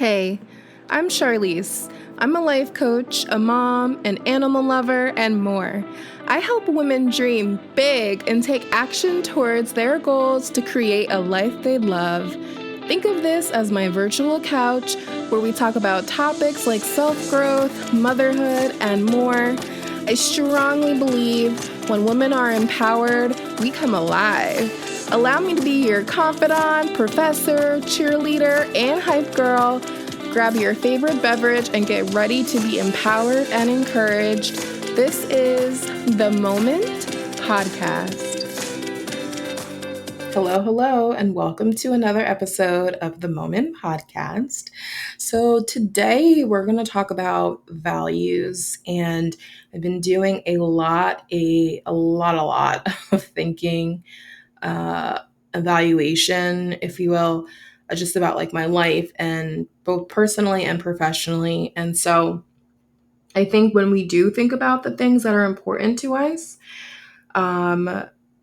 Hey, I'm Charlize. I'm a life coach, a mom, an animal lover, and more. I help women dream big and take action towards their goals to create a life they love. Think of this as my virtual couch where we talk about topics like self growth, motherhood, and more. I strongly believe when women are empowered, we come alive. Allow me to be your confidant, professor, cheerleader, and hype girl. Grab your favorite beverage and get ready to be empowered and encouraged. This is The Moment Podcast. Hello, and welcome to another episode of The Moment Podcast. So today we're going to talk about values, and I've been doing a lot of thinking, evaluation, if you will, just about like my life and both personally and professionally. And so I think when we do think about the things that are important to us,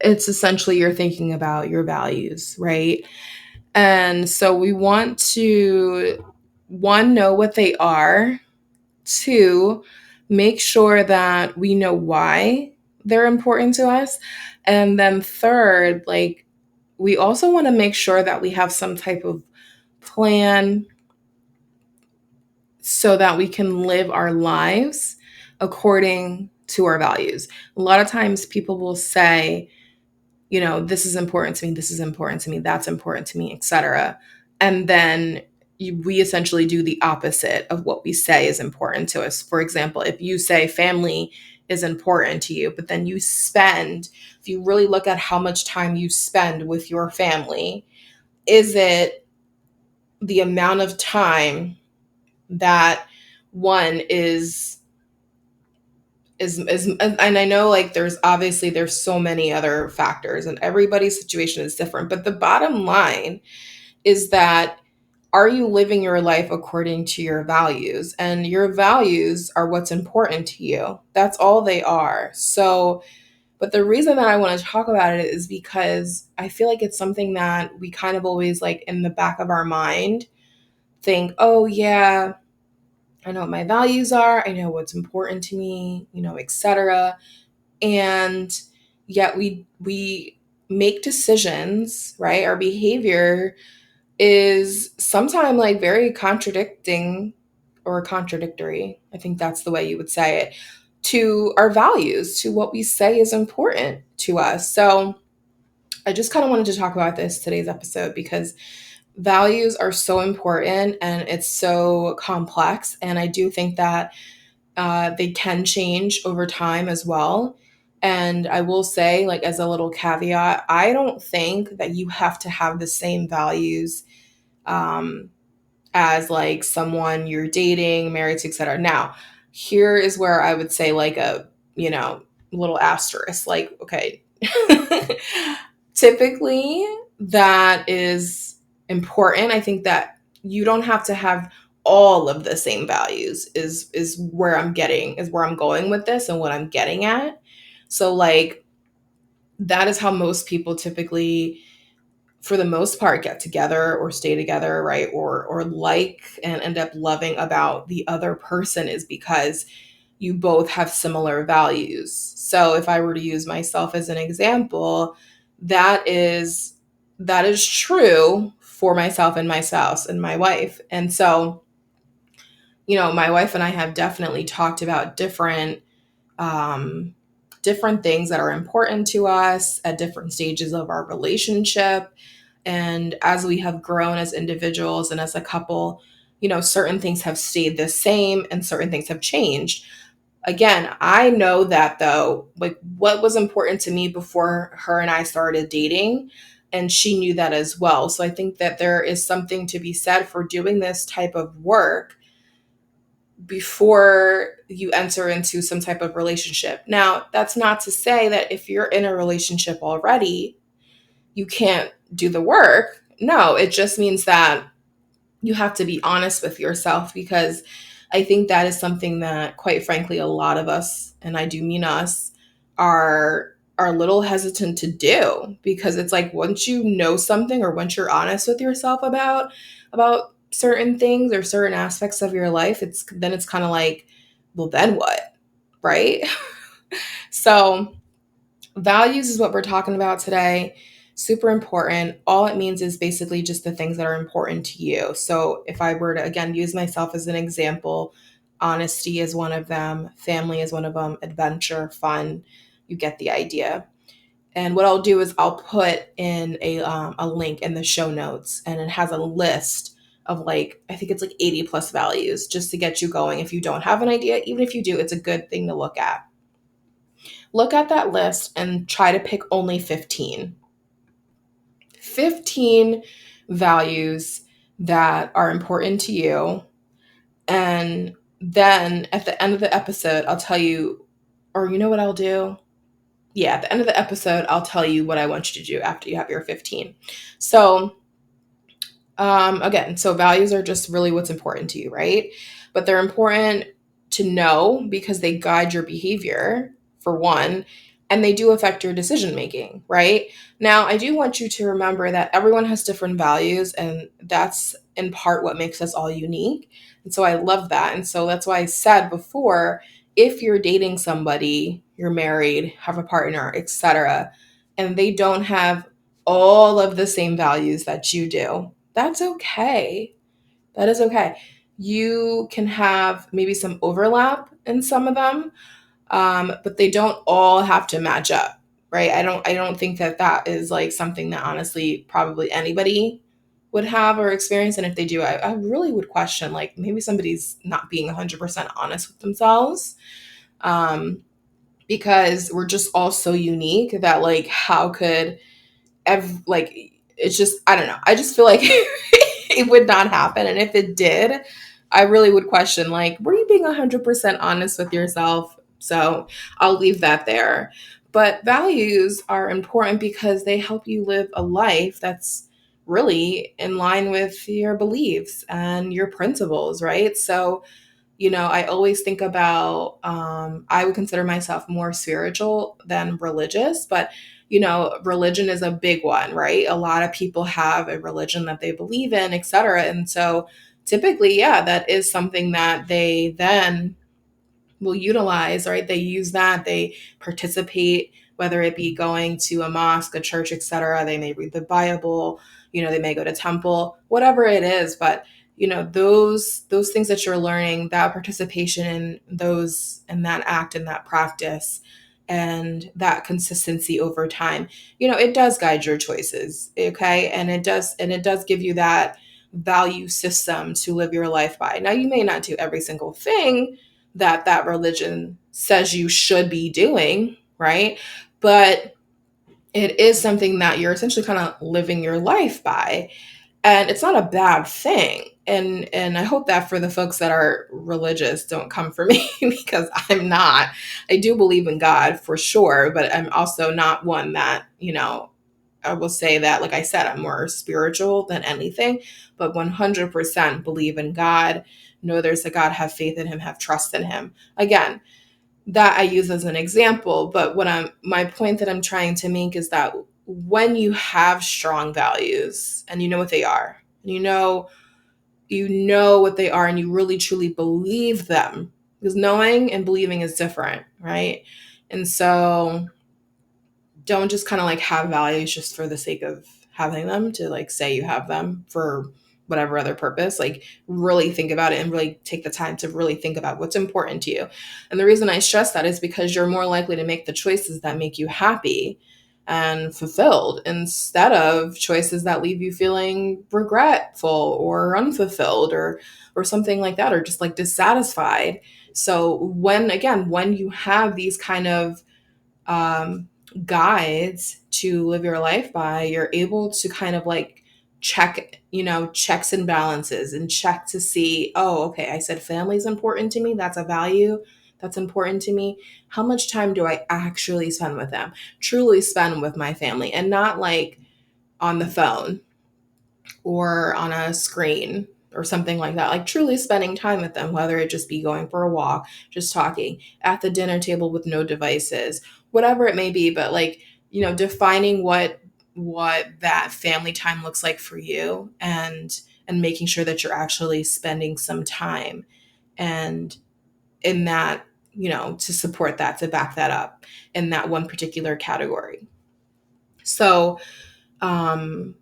it's essentially you're thinking about your values, right? And so we want to, one, know what they are, two, make sure that we know why they're important to us. And then third, like, we also want to make sure that we have some type of plan so that we can live our lives according to our values. A lot of times people will say, you know, this is important to me, this is important to me, that's important to me, etc. And then we essentially do the opposite of what we say is important to us. For example, if you say family is important to you, but then you spend, if you really look at how much time you spend with your family, is it the amount of time that one is and I know like there's so many other factors and everybody's situation is different, but the bottom line is that are you living your life according to your values? And your values are what's important to you. That's all they are. So, but the reason that I want to talk about it is because I feel like it's something that we kind of always like in the back of our mind think, oh yeah, I know what my values are, I know what's important to me, etc. And yet we make decisions, right? Our behavior is sometimes like very contradicting or contradictory. I think that's the way you would say it, to our values, to what we say is important to us. So I just kind of wanted to talk about this today's episode because values are so important and it's so complex. And I do think that they can change over time as well. And I will say, like, as a little caveat, I don't think that you have to have the same values um, as like someone you're dating, married to, etc. Now, here is where I would say, like, a, little asterisk. Like, okay, typically that is important. I think that you don't have to have all of the same values is where I'm going with this and what I'm getting at. So like that is how most people typically for the most part get together or stay together, right? Or like and end up loving about the other person is because you both have similar values. So if I were to use myself as an example, that is true for myself and my spouse and my wife. And so, my wife and I have definitely talked about different things that are important to us at different stages of our relationship. And as we have grown as individuals and as a couple, certain things have stayed the same and certain things have changed. Again, I know that though, like what was important to me before her and I started dating, and she knew that as well. So I think that there is something to be said for doing this type of work before you enter into some type of relationship. Now, that's not to say that if you're in a relationship already, you can't do the work. No, it just means that you have to be honest with yourself, because I think that is something that, quite frankly, a lot of us, and I do mean us, are a little hesitant to do, because it's like once you know something or once you're honest with yourself about certain things or certain aspects of your life, it's kind of like, well, then what? Right? So, values is what we're talking about today. Super important. All it means is basically just the things that are important to you. So, if I were to again use myself as an example, honesty is one of them, family is one of them, adventure, fun. You get the idea. And what I'll do is I'll put in a link in the show notes, and it has a list of like, I think it's like 80 plus values just to get you going. If you don't have an idea, even if you do, it's a good thing to look at. Look at that list and try to pick only 15. 15 values that are important to you. And then at the end of the episode, I'll tell you, or you know what I'll do? Yeah, at the end of the episode, I'll tell you what I want you to do after you have your 15. So, again, so values are just really what's important to you, right? But they're important to know because they guide your behavior, for one, and they do affect your decision making, right? Now, I do want you to remember that everyone has different values, and that's in part what makes us all unique. And so I love that. And so that's why I said before, if you're dating somebody, you're married, have a partner, etc., and they don't have all of the same values that you do, that's okay. That is okay. You can have maybe some overlap in some of them, but they don't all have to match up, right? I don't think that that is like something that honestly probably anybody would have or experience. And if they do, I really would question like maybe somebody's not being 100% honest with themselves. Um, because we're just all so unique that like how could like it's just I don't know. I just feel like it would not happen, and if it did, I really would question like, were you being 100% honest with yourself? So I'll leave that there. But values are important because they help you live a life that's really in line with your beliefs and your principles, right? So I always think about, I would consider myself more spiritual than religious, but, religion is a big one, right? A lot of people have a religion that they believe in, et cetera. And so typically, yeah, that is something that they then will utilize, right? They use that, they participate, whether it be going to a mosque, a church, etc. They may read the Bible, they may go to temple, whatever it is. But those things that you're learning, that participation in those and that act and that practice and that consistency over time, it does guide your choices. Okay. And it does give you that value system to live your life by. Now you may not do every single thing that religion says you should be doing, right? But it is something that you're essentially kind of living your life by, and it's not a bad thing. And I hope that for the folks that are religious don't come for me because I'm not. I do believe in God for sure, but I'm also not one that, I will say that, like I said, I'm more spiritual than anything, but 100% believe in God, know there's a God, have faith in him, have trust in him. Again, that I use as an example, but my point that I'm trying to make is that when you have strong values and you know what they are, and you know what they are and you really truly believe them, because knowing and believing is different, right? And so don't just kind of like have values just for the sake of having them, to like say you have them for whatever other purpose. Like really think about it and really take the time to really think about what's important to you. And the reason I stress that is because you're more likely to make the choices that make you happy and fulfilled instead of choices that leave you feeling regretful or unfulfilled or something like that, or just like dissatisfied. So when you have these kind of um, guides to live your life by, you're able to kind of like check, checks and balances, and check to see, oh, okay, I said family is important to me. That's a value that's important to me. How much time do I actually spend with them? Truly spend with my family, and not like on the phone or on a screen or something like that. Like truly spending time with them, whether it just be going for a walk, just talking at the dinner table with no devices, whatever it may be. But like, defining what that family time looks like for you, and and making sure that you're actually spending some time and in that, to support that, to back that up in that one particular category. So, um,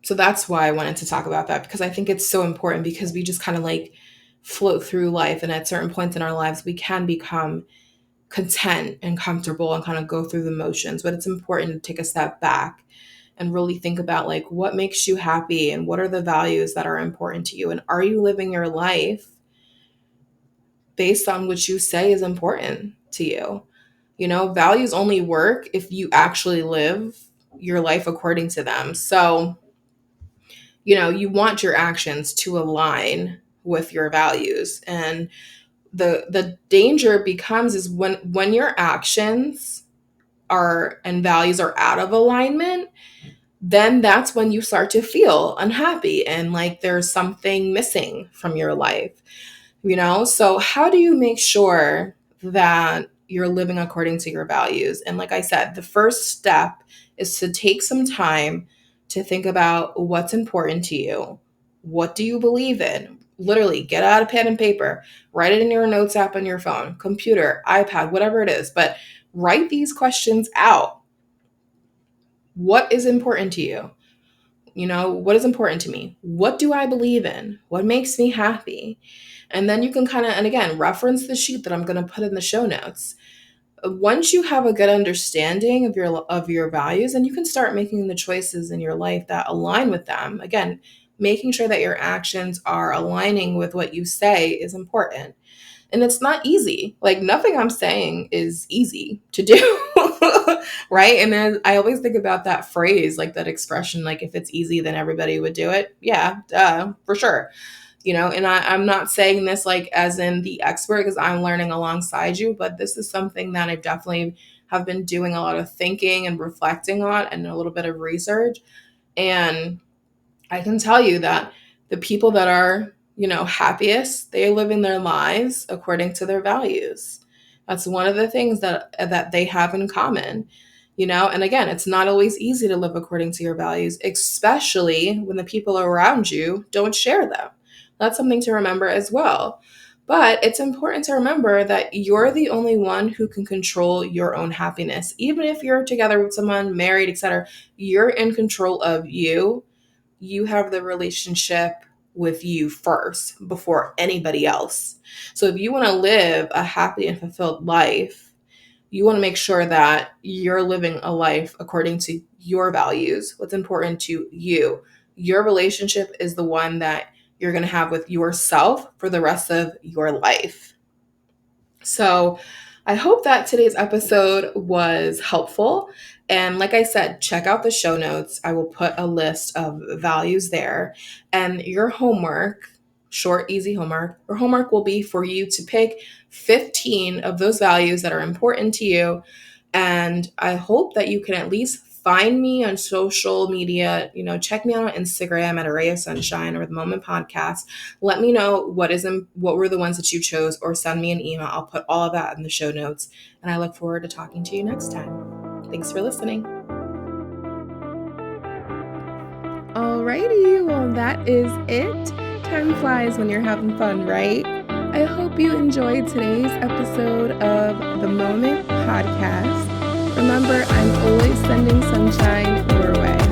so that's why I wanted to talk about that, because I think it's so important, because we just kind of like float through life. And at certain points in our lives, we can become content and comfortable and kind of go through the motions. But it's important to take a step back and really think about like what makes you happy and what are the values that are important to you. And are you living your life based on what you say is important to you? Values only work if you actually live your life according to them. So, you want your actions to align with your values. And the danger becomes is when your actions are and values are out of alignment, then that's when you start to feel unhappy and like there's something missing from your life. So how do you make sure that you're living according to your values? And like I said, the first step is to take some time to think about what's important to you. What do you believe in? Literally get out a pen and paper, write it in your notes app on your phone, computer, iPad, whatever it is, but write these questions out. What is important to you? What is important to me? What do I believe in? What makes me happy? And then you can kind of, and again, reference the sheet that I'm going to put in the show notes. Once you have a good understanding of your values, and you can start making the choices in your life that align with them. Again, making sure that your actions are aligning with what you say is important. And it's not easy. Like nothing I'm saying is easy to do. Right. And then I always think about that phrase, like that expression, like if it's easy, then everybody would do it. Yeah, duh, for sure. And I'm not saying this like as in the expert, because I'm learning alongside you, but this is something that I definitely have been doing a lot of thinking and reflecting on and a little bit of research. And I can tell you that the people that are, happiest, they're living their lives according to their values. That's one of the things that they have in common. And again, it's not always easy to live according to your values, especially when the people around you don't share them. That's something to remember as well. But it's important to remember that you're the only one who can control your own happiness. Even if you're together with someone, married, etc., you're in control of you. You have the relationship with you first before anybody else. So if you want to live a happy and fulfilled life, you want to make sure that you're living a life according to your values, what's important to you. Your relationship is the one that you're going to have with yourself for the rest of your life. So I hope that today's episode was helpful. And like I said, check out the show notes. I will put a list of values there. And your homework, short, easy homework, your homework will be for you to pick 15 of those values that are important to you. And I hope that you can at least find me on social media. Check me out on Instagram at Array of Sunshine or the Moment Podcast. Let me know what were the ones that you chose, or send me an email. I'll put all of that in the show notes. And I look forward to talking to you next time. Thanks for listening. Alrighty, well, that is it. Time flies when you're having fun, right? I hope you enjoyed today's episode of the Moment Podcast. Remember, I'm always sending sunshine your way.